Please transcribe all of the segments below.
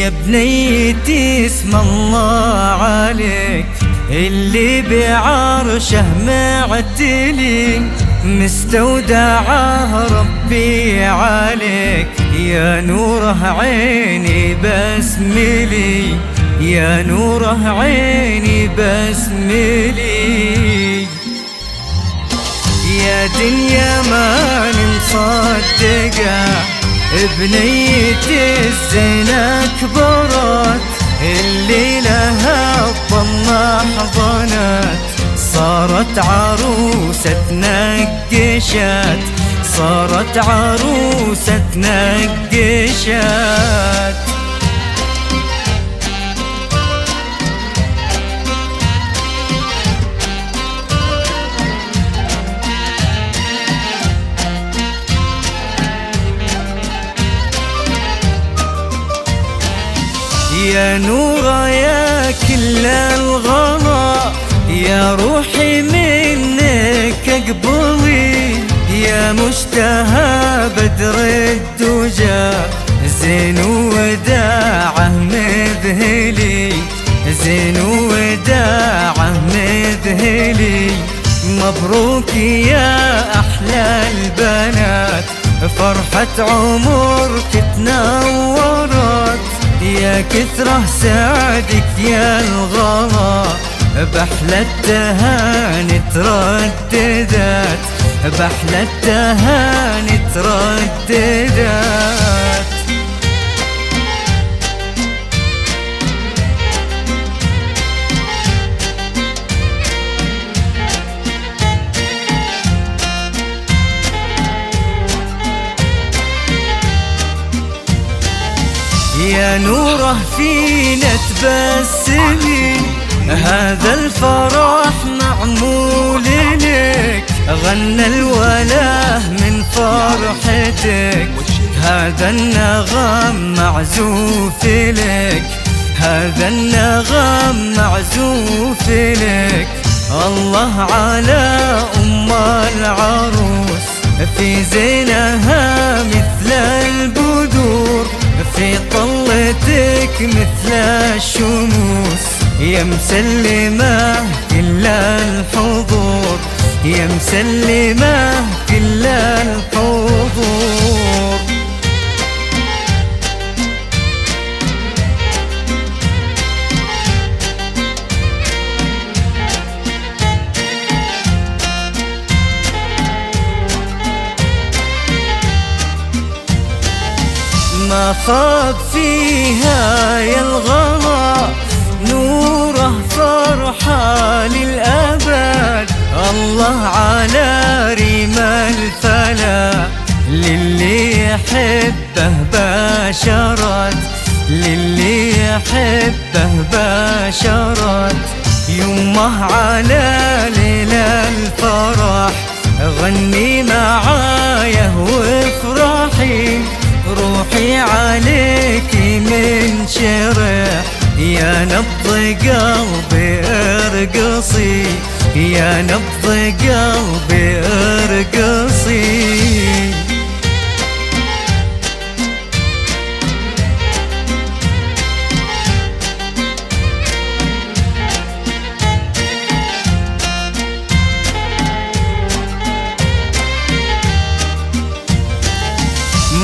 يا بنيتي اسم الله عليك اللي بعرشه معتلي، مستودعه ربي عليك يا نوره عيني بسملي، يا نوره عيني بسملي. يا دنيا ماني مصدقة بنيتي الزينة كبرت، اللي لها الضمة حضنت، صارت عروسة نقشت، صارت عروسة نقشت. يا نورة يا كل الغلا، يا روحي منك اقبلي، يا مشتهى بدر الدجى زين وداعه مذهلي، زين وداعه مذهلي. مبروك يا أحلى البنات، فرحة عمرك تنورت، يا كثره سعدك يا الغلا، بأحلى التهاني ترددت، بأحلى التهاني ترددت. يا نوره فينا تبسمي، هذا الفرح معمول لك، غنى الوله من فرحتك، هذا النغم معزوف لك، هذا النغم معزوف لك. الله على أم العروس في زينها مثل البدور، في طلتك مثل الشموس، يا مسلمة كل الحضور، يا مسلمة كل الحضور. ما خاب فيها يا الغلا، نوره فرحة للأبد، الله على ريم الفلا، للي يحبه باشرت، للي يحبه باشرت. يمه على ليل الفرح، غني معايا وافرحي، روحي عليك من شرح، يا نبض قلبي ارقصي، يا نبض قلبي ارقصي.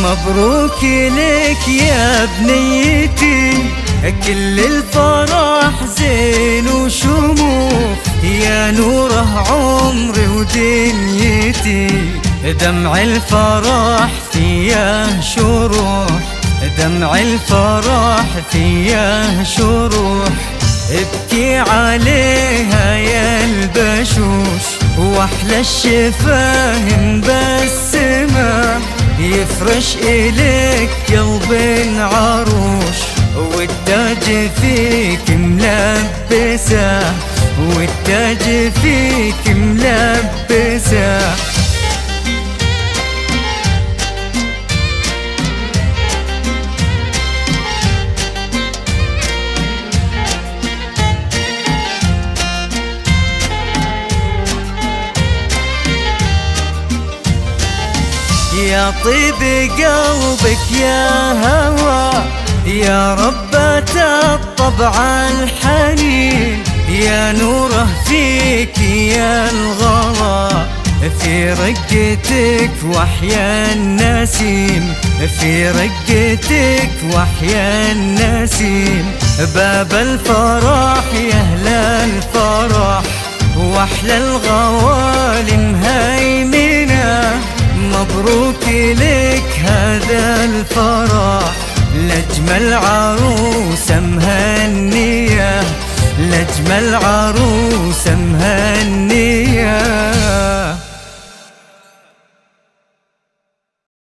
مبروك لك يا بنيتي، كل الفرح زين وشموخ، يا نوره عمري ودنيتي، دمع الفرح فيه شروح، دمع الفرح فيه شروح. ابكي عليها يا البشوش، واحلى الشفاهم بسمة، يفرش إليك قلب عروش، والتاج فيك ملبسه، والتاج فيك ملبسه. يا طيب قلبك يا هوى، يا ربة الطبع الحنين، يا نوره فيك يا الغلا، في رقتك وحيا النسيم، في رقتك وحيا النسيم. باب الفرح يا أهل الفرح، واحلى الغوالي مهيمنة، مبروك لك هذا الفرح، لأجمل عروسة مهنية، لأجمل عروسة مهنية.